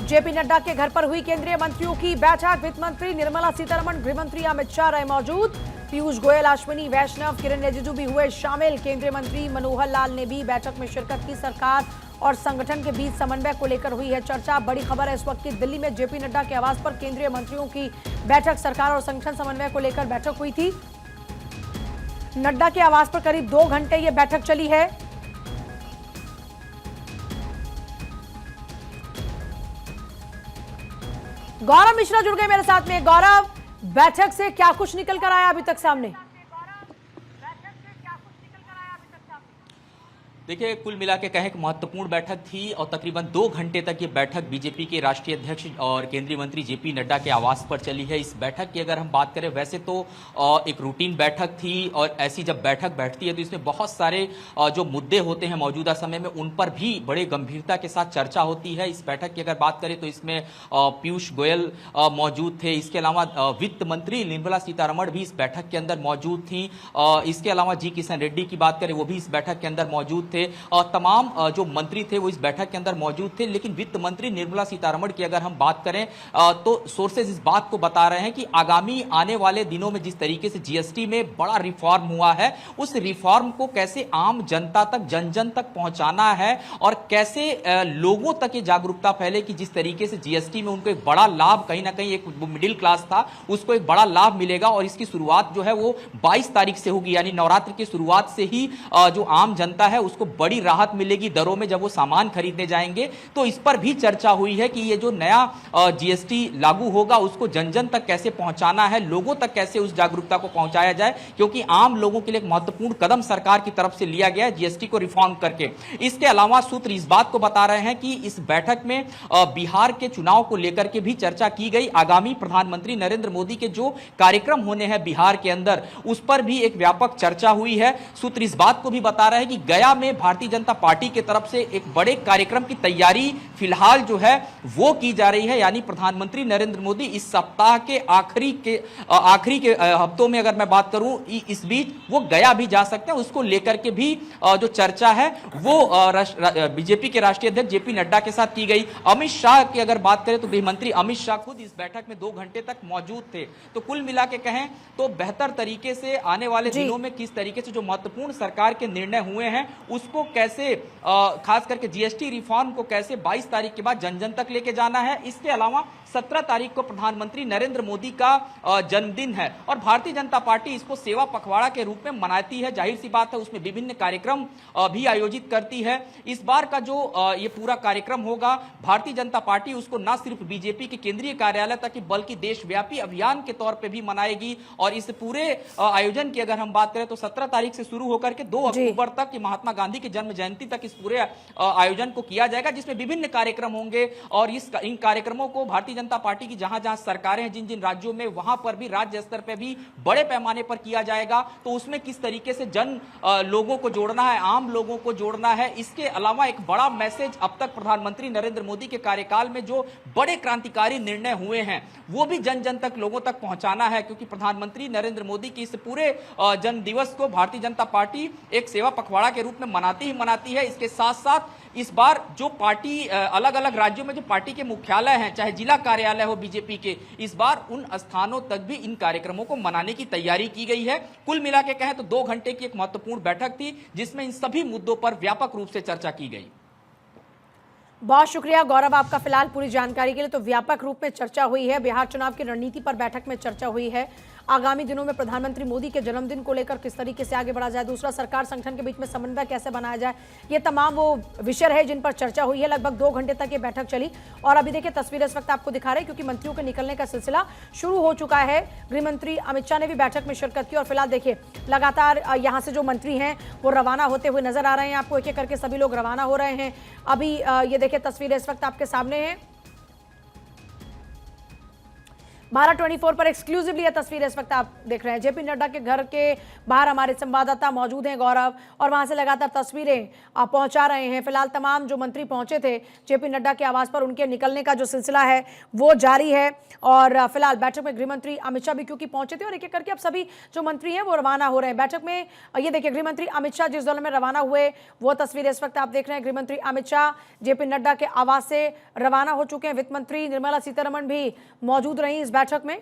JP Nadda के घर पर हुई केंद्रीय मंत्रियों की बैठक। वित्त मंत्री निर्मला सीतारमण, गृह मंत्री अमित शाह रहे मौजूद। पीयूष गोयल, अश्विनी वैष्णव, किरण रिजिजू भी हुए शामिल। केंद्रीय मंत्री मनोहर लाल ने भी बैठक में शिरकत की। सरकार और संगठन के बीच समन्वय को लेकर हुई है चर्चा। बड़ी खबर है इस वक्त की, दिल्ली में जेपी नड्डा के आवास पर केंद्रीय मंत्रियों की बैठक। सरकार और संगठन समन्वय को लेकर बैठक हुई थी। नड्डा के आवास पर करीब 2 घंटे ये बैठक चली है। गौरव मिश्रा जुड़ गए मेरे साथ में। गौरव, बैठक से क्या कुछ निकल कर आया अभी तक सामने? देखिए, कुल मिला के कहें कि महत्वपूर्ण बैठक थी और तकरीबन 2 घंटे तक ये बैठक बीजेपी के राष्ट्रीय अध्यक्ष और केंद्रीय मंत्री जेपी नड्डा के आवास पर चली है। इस बैठक की अगर हम बात करें, वैसे तो एक रूटीन बैठक थी और ऐसी जब बैठक बैठती है तो इसमें बहुत सारे जो मुद्दे होते हैं मौजूदा समय में उन पर भी बड़े गंभीरता के साथ चर्चा होती है। इस बैठक की अगर बात करें तो इसमें पीयूष गोयल मौजूद थे। इसके अलावा वित्त मंत्री निर्मला सीतारमण भी इस बैठक के अंदर मौजूद थी। इसके अलावा जी किशन रेड्डी की बात करें, वो भी इस बैठक के अंदर मौजूद थे। तमाम जो मंत्री थे वो इस बैठक के अंदर मौजूद थे। लेकिन वित्त मंत्री निर्मला सीतारमण की अगर हम बात करें तो सोर्सेज इस बात को बता रहे हैं कि आगामी आने वाले दिनों में जिस तरीके से जीएसटी में बड़ा रिफॉर्म हुआ है, उस रिफॉर्म को कैसे आम जनता तक, जन जन तक पहुंचाना है और कैसे लोगों तक ये जागरूकता फैले कि जिस तरीके से जीएसटी में उनको एक बड़ा लाभ, कहीं ना कहीं एक मिडिल क्लास था उसको एक बड़ा लाभ मिलेगा। और इसकी शुरुआत जो है वो 22 तारीख से होगी, यानी नवरात्र की शुरुआत से ही जो आम जनता है उसको बड़ी राहत मिलेगी दरों में जब वो सामान खरीदने जाएंगे। तो इस पर भी चर्चा हुई है कि ये जो नया जीएसटी लागू होगा उसको जन जन तक कैसे पहुंचाना है, लोगों तक कैसे उस जागरूकता को पहुंचाया जाए, क्योंकि आम लोगों के लिए एक महत्वपूर्ण कदम सरकार की तरफ से लिया गया है जीएसटी को रिफॉर्म करके। इसके अलावा सूत्र इस बात को बता रहे हैं कि इस बैठक में बिहार के चुनाव को लेकर के भी चर्चा की गई। आगामी प्रधानमंत्री नरेंद्र मोदी के जो कार्यक्रम होने हैं बिहार के अंदर, उस पर भी एक व्यापक चर्चा हुई है। सूत्र इस बात को भी बता रहे हैं कि गया में भारतीय जनता पार्टी की तरफ से एक बड़े कार्यक्रम की तैयारी फिलहाल जो है वो की जा रही है। यानी प्रधानमंत्री नरेंद्र मोदी इस सप्ताह के आखिरी के हफ्तों में अगर मैं बात करूं, इस बीच वो गया भी जा सकते हैं। उसको लेकर के भी जो चर्चा है वो बीजेपी के राष्ट्रीय अध्यक्ष जेपी नड्डा के साथ की गई। अमित शाह की अगर बात करें तो गृह मंत्री अमित शाह खुद इस बैठक में 2 घंटे तक मौजूद थे। तो कुल मिला के कहें तो बेहतर तरीके से आने वाले दिनों में किस तरीके से जो महत्वपूर्ण सरकार के निर्णय हुए हैं उसको कैसे, खास करके जीएसटी रिफॉर्म को कैसे 22 तारीख के बाद जन जन तक लेके जाना है। इसके अलावा 17 तारीख को प्रधानमंत्री नरेंद्र मोदी का जन्मदिन है और भारतीय जनता पार्टी इसको सेवा पखवाड़ा के रूप में मनाती है। जाहिर सी बात है उसमें विभिन्न कार्यक्रम भी आयोजित करती है। इस बार का जो ये पूरा कार्यक्रम होगा, भारतीय जनता पार्टी उसको न सिर्फ बीजेपी के केंद्रीय कार्यालय तक बल्कि देशव्यापी अभियान के तौर पर भी मनाएगी। और इस पूरे आयोजन की अगर हम बात करें तो 17 तारीख से शुरू होकर के 2 अक्टूबर तक महात्मा गांधी की जन्म जयंती तक इस पूरे आयोजन को किया जाएगा, जिसमें विभिन्न कार्यक्रम होंगे। और इन कार्यक्रमों को भारतीय जनता पार्टी की जहां जहां सरकारें हैं, जिन जिन राज्यों में, वहां पर भी राज्य स्तर पर भी बड़े पैमाने पर किया जाएगा। तो उसमें किस तरीके से लोगों को जोड़ना है, आम लोगों को जोड़ना है। इसके अलावा एक बड़ा मैसेज अब तक प्रधानमंत्री नरेंद्र मोदी के कार्यकाल में जो बड़े क्रांतिकारी निर्णय हुए हैं वो भी जन जन तक, लोगों तक पहुंचाना है। क्योंकि प्रधानमंत्री नरेंद्र मोदी की इस पूरे जन्म दिवस को भारतीय जनता पार्टी एक सेवा पखवाड़ा के रूप में मनाती है। इसके साथ साथ इस बार जो पार्टी अलग अलग राज्यों में जो पार्टी के मुख्यालय हैं, चाहे जिला कार्यालय हो बीजेपी के, इस बार उन स्थानों तक भी इन कार्यक्रमों को मनाने की तैयारी की गई है। कुल मिला के कहें तो 2 घंटे की एक महत्वपूर्ण बैठक थी जिसमें इन सभी मुद्दों पर व्यापक रूप से चर्चा की गई। बहुत शुक्रिया गौरव आपका फिलहाल पूरी जानकारी के लिए। तो व्यापक रूप में चर्चा हुई है, बिहार चुनाव की रणनीति पर बैठक में चर्चा हुई है। आगामी दिनों में प्रधानमंत्री मोदी के जन्मदिन को लेकर किस तरीके से आगे बढ़ा जाए, दूसरा सरकार संगठन के बीच में समन्वय कैसे बनाया जाए, ये तमाम वो विषय है जिन पर चर्चा हुई है। लगभग 2 घंटे तक ये बैठक चली और अभी देखिए तस्वीरें इस वक्त आपको दिखा रहे हैं क्योंकि मंत्रियों के निकलने का सिलसिला शुरू हो चुका है। गृह मंत्री अमित शाह ने भी बैठक में शिरकत की और फिलहाल देखिए लगातार यहाँ से जो मंत्री हैं वो रवाना होते हुए नजर आ रहे हैं। आपको एक एक करके सभी लोग रवाना हो रहे हैं। अभी ये देखिए तस्वीरें इस वक्त आपके सामने हैं। भारत 24 पर एक्सक्लूसिवली ये तस्वीर इस वक्त आप देख रहे हैं। जेपी नड्डा के घर के बाहर हमारे संवाददाता मौजूद हैं गौरव, और वहां से लगातार तस्वीरें आप पहुंचा रहे हैं। फिलहाल तमाम जो मंत्री पहुंचे थे जेपी नड्डा के आवास पर, उनके निकलने का जो सिलसिला है वो जारी है। और फिलहाल बैठक में गृह मंत्री अमित शाह भी क्योंकि पहुंचे थे, और एक एक करके अब सभी जो मंत्री हैं वो रवाना हो रहे हैं बैठक में। ये देखिए, गृह मंत्री अमित शाह जिस दौरान में रवाना हुए वो तस्वीर इस वक्त आप देख रहे हैं। गृह मंत्री अमित शाह जेपी नड्डा के आवास से रवाना हो चुके हैं। वित्त मंत्री निर्मला सीतारमण भी मौजूद रही इस बैठक में।